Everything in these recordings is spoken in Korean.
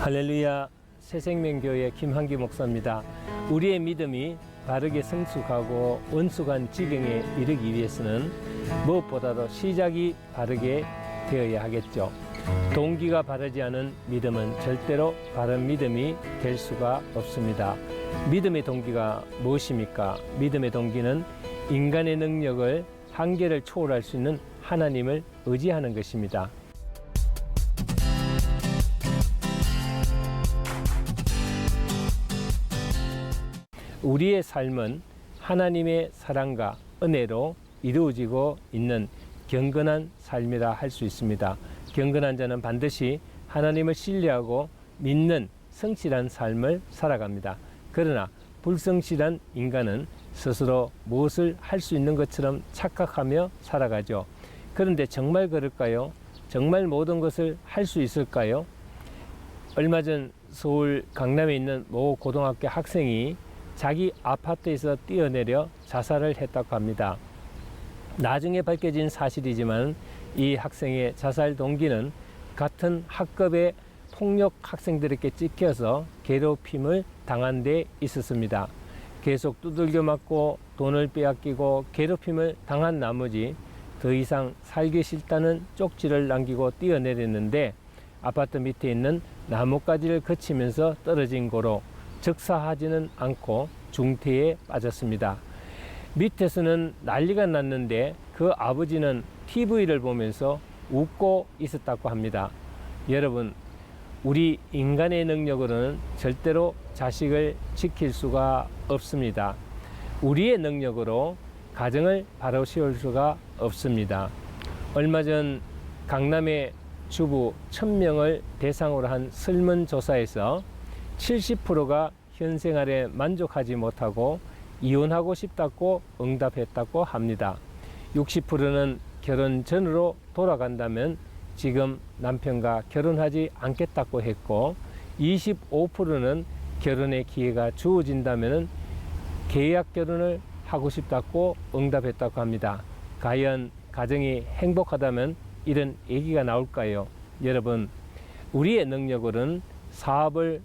할렐루야, 새생명교회 김한기 목사입니다. 우리의 믿음이 바르게 성숙하고 원숙한 지경에 이르기 위해서는 무엇보다도 시작이 바르게 되어야 하겠죠. 동기가 바르지 않은 믿음은 절대로 바른 믿음이 될 수가 없습니다. 믿음의 동기가 무엇입니까? 믿음의 동기는 인간의 능력을 한계를 초월할 수 있는 하나님을 의지하는 것입니다. 우리의 삶은 하나님의 사랑과 은혜로 이루어지고 있는 경건한 삶이라 할 수 있습니다. 경건한 자는 반드시 하나님을 신뢰하고 믿는 성실한 삶을 살아갑니다. 그러나 불성실한 인간은 스스로 무엇을 할 수 있는 것처럼 착각하며 살아가죠. 그런데 정말 그럴까요? 정말 모든 것을 할 수 있을까요? 얼마 전 서울 강남에 있는 모 고등학교 학생이 자기 아파트에서 뛰어내려 자살을 했다고 합니다. 나중에 밝혀진 사실이지만 이 학생의 자살 동기는 같은 학급의 폭력 학생들에게 찍혀서 괴롭힘을 당한 데 있었습니다. 계속 두들겨 맞고 돈을 빼앗기고 괴롭힘을 당한 나머지 더 이상 살기 싫다는 쪽지를 남기고 뛰어내렸는데 아파트 밑에 있는 나뭇가지를 거치면서 떨어진 고로 즉사하지는 않고 중태에 빠졌습니다. 밑에서는 난리가 났는데 그 아버지는 TV를 보면서 웃고 있었다고 합니다. 여러분, 우리 인간의 능력으로는 절대로 자식을 지킬 수가 없습니다. 우리의 능력으로 가정을 바로 세울 수가 없습니다. 얼마 전 강남의 주부 1000명을 대상으로 한 설문조사에서 70%가 현생활에 만족하지 못하고 이혼하고 싶다고 응답했다고 합니다. 60%는 결혼 전으로 돌아간다면 지금 남편과 결혼하지 않겠다고 했고 25%는 결혼의 기회가 주어진다면 계약 결혼을 하고 싶다고 응답했다고 합니다. 과연 가정이 행복하다면 이런 얘기가 나올까요? 여러분, 우리의 능력으로는 사업을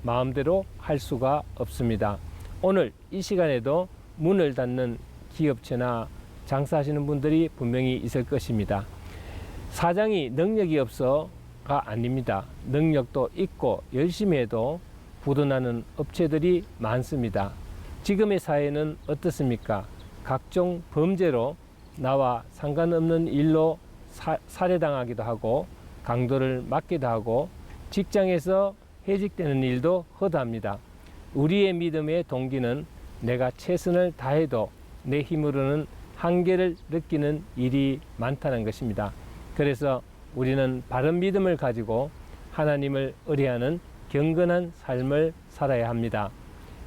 마음대로 할 수가 없습니다. 오늘 이 시간에도 문을 닫는 기업체나 장사하시는 분들이 분명히 있을 것입니다. 사장이 능력이 없어가 아닙니다. 능력도 있고 열심히 해도 부도나는 업체들이 많습니다. 지금의 사회는 어떻습니까? 각종 범죄로 나와 상관없는 일로 살해당하기도 하고 강도를 맞기도 하고 직장에서 해직되는 일도 허다합니다. 우리의 믿음의 동기는 내가 최선을 다해도 내 힘으로는 한계를 느끼는 일이 많다는 것입니다. 그래서 우리는 바른 믿음을 가지고 하나님을 의뢰하는 경건한 삶을 살아야 합니다.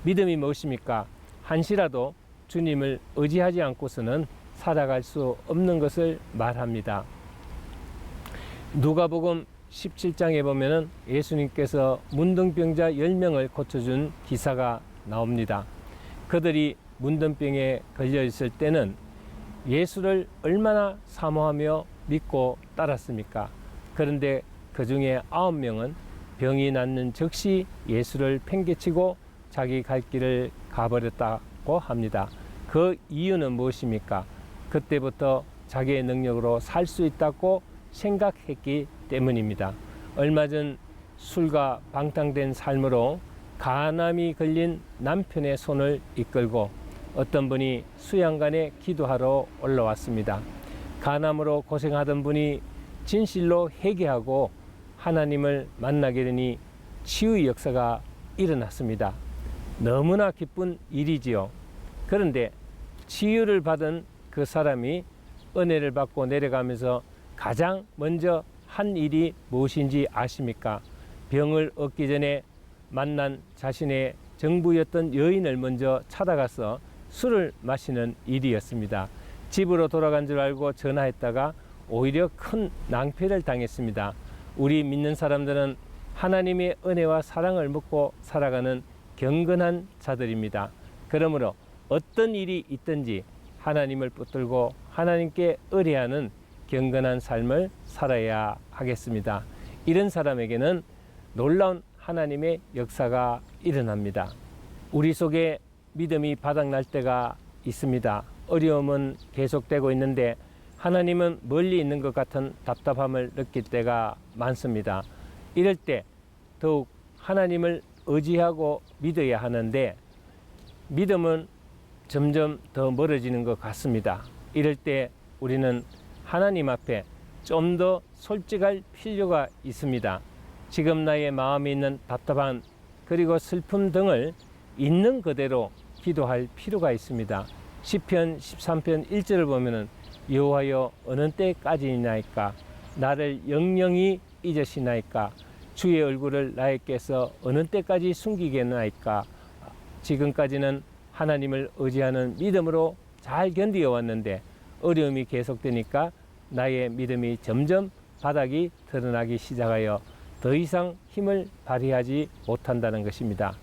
믿음이 무엇입니까? 한시라도 주님을 의지하지 않고서는 살아갈 수 없는 것을 말합니다. 누가복음 17장에 보면은 예수님께서 문둥병자 10명을 고쳐준 기사가 나옵니다. 그들이 문둥병에 걸려 있을 때는 예수를 얼마나 사모하며 믿고 따랐습니까? 그런데 그 중에 9명은 병이 낫는 즉시 예수를 팽개치고 자기 갈 길을 가버렸다고 합니다. 그 이유는 무엇입니까? 그때부터 자기의 능력으로 살 수 있다고 생각했기 때문입니다. 얼마 전 술과 방탕된 삶으로 간암이 걸린 남편의 손을 이끌고 어떤 분이 수양관에 기도하러 올라왔습니다. 간암으로 고생하던 분이 진실로 회개하고 하나님을 만나게 되니 치유의 역사가 일어났습니다. 너무나 기쁜 일이지요. 그런데 치유를 받은 그 사람이 은혜를 받고 내려가면서 가장 먼저 한 일이 무엇인지 아십니까? 병을 얻기 전에 만난 자신의 정부였던 여인을 먼저 찾아가서 술을 마시는 일이었습니다. 집으로 돌아간 줄 알고 전화했다가 오히려 큰 낭패를 당했습니다. 우리 믿는 사람들은 하나님의 은혜와 사랑을 먹고 살아가는 경건한 자들입니다. 그러므로 어떤 일이 있든지 하나님을 붙들고 하나님께 의뢰하는 경건한 삶을 살아야 하겠습니다. 이런 사람에게는 놀라운 하나님의 역사가 일어납니다. 우리 속에 믿음이 바닥날 때가 있습니다. 어려움은 계속되고 있는데 하나님은 멀리 있는 것 같은 답답함을 느낄 때가 많습니다. 이럴 때 더욱 하나님을 의지하고 믿어야 하는데 믿음은 점점 더 멀어지는 것 같습니다. 이럴 때 우리는 하나님 앞에 좀 더 솔직할 필요가 있습니다. 지금 나의 마음에 있는 답답함 그리고 슬픔 등을 있는 그대로 기도할 필요가 있습니다. 시편 13편 1절을 보면은 여호와여 어느 때까지이나이까 나를 영영히 잊으시나이까 주의 얼굴을 나에게서 어느 때까지 숨기겠나이까. 지금까지는 하나님을 의지하는 믿음으로 잘 견디어 왔는데 어려움이 계속되니까 나의 믿음이 점점 바닥이 드러나기 시작하여 더 이상 힘을 발휘하지 못한다는 것입니다.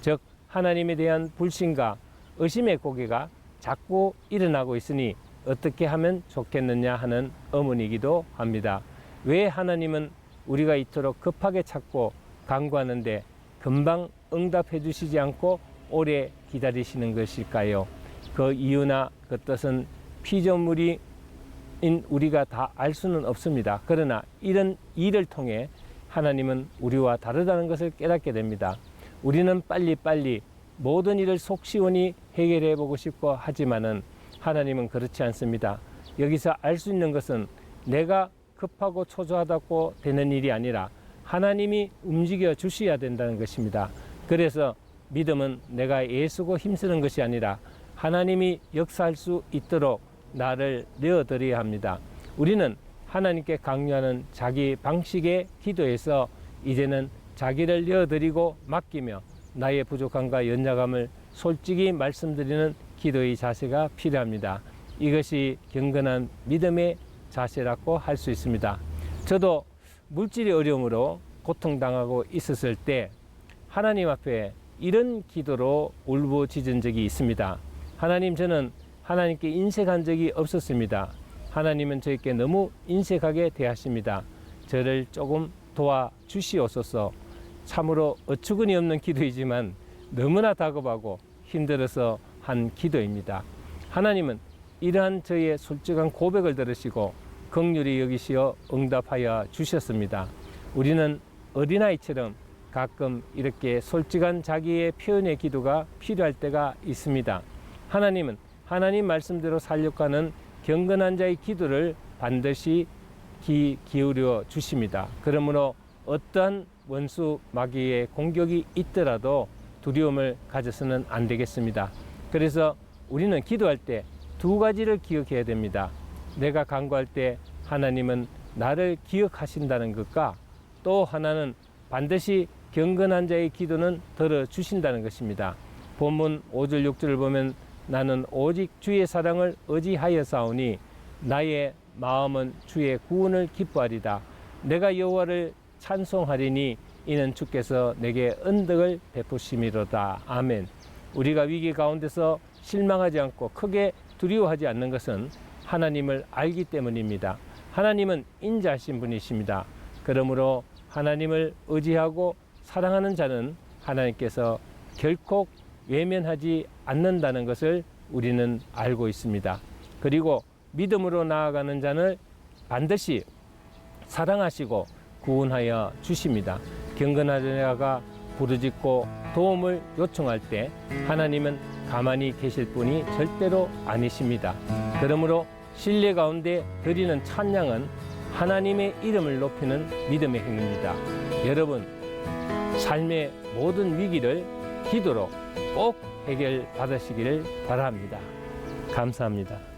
즉 하나님에 대한 불신과 의심의 고개가 자꾸 일어나고 있으니 어떻게 하면 좋겠느냐 하는 의문이기도 합니다. 왜 하나님은 우리가 이토록 급하게 찾고 간구하는데 금방 응답해 주시지 않고 오래 기다리시는 것일까요? 그 이유나 그 뜻은 피조물인 우리가 다 알 수는 없습니다. 그러나 이런 일을 통해 하나님은 우리와 다르다는 것을 깨닫게 됩니다. 우리는 빨리빨리 모든 일을 속 시원히 해결해 보고 싶고 하지만은 하나님은 그렇지 않습니다. 여기서 알 수 있는 것은 내가 급하고 초조하다고 되는 일이 아니라 하나님이 움직여 주셔야 된다는 것입니다. 그래서 믿음은 내가 애쓰고 힘쓰는 것이 아니라 하나님이 역사할 수 있도록 나를 내어드려야 합니다. 우리는 하나님께 강요하는 자기 방식의 기도에서 이제는 자기를 내어드리고 맡기며 나의 부족함과 연약함을 솔직히 말씀드리는 기도의 자세가 필요합니다. 이것이 경건한 믿음의 자세라고 할 수 있습니다. 저도 물질의 어려움으로 고통당하고 있었을 때 하나님 앞에 이런 기도로 울부짖은 적이 있습니다. 하나님, 저는 하나님께 인색한 적이 없었습니다. 하나님은 저에게 너무 인색하게 대하십니다. 저를 조금 도와주시옵소서. 참으로 어처구니 없는 기도이지만 너무나 다급하고 힘들어서 한 기도입니다. 하나님은 이러한 저의 솔직한 고백을 들으시고 긍휼히 여기시어 응답하여 주셨습니다. 우리는 어린아이처럼 가끔 이렇게 솔직한 자기의 표현의 기도가 필요할 때가 있습니다. 하나님은 하나님 말씀대로 살려가는 경건한 자의 기도를 반드시 기울여 주십니다. 그러므로 어떠한 원수 마귀의 공격이 있더라도 두려움을 가져서는 안 되겠습니다. 그래서 우리는 기도할 때 두 가지를 기억해야 됩니다. 내가 간구할 때 하나님은 나를 기억하신다는 것과 또 하나는 반드시 경건한 자의 기도는 들어주신다는 것입니다. 본문 5절 6절을 보면 나는 오직 주의 사랑을 의지하여 싸우니 나의 마음은 주의 구원을 기뻐하리다. 내가 여호와를 찬송하리니 이는 주께서 내게 은덕을 베푸심이로다. 아멘. 우리가 위기 가운데서 실망하지 않고 크게 두려워하지 않는 것은 하나님을 알기 때문입니다. 하나님은 인자하신 분이십니다. 그러므로 하나님을 의지하고 사랑하는 자는 하나님께서 결코 외면하지 않는다는 것을 우리는 알고 있습니다. 그리고 믿음으로 나아가는 자는 반드시 사랑하시고 구원하여 주십니다. 경건한 자가 부르짖고 도움을 요청할 때 하나님은 가만히 계실 분이 절대로 아니십니다. 그러므로 신뢰 가운데 드리는 찬양은 하나님의 이름을 높이는 믿음의 행위입니다. 여러분, 삶의 모든 위기를 기도로 꼭 해결받으시기를 바랍니다. 감사합니다.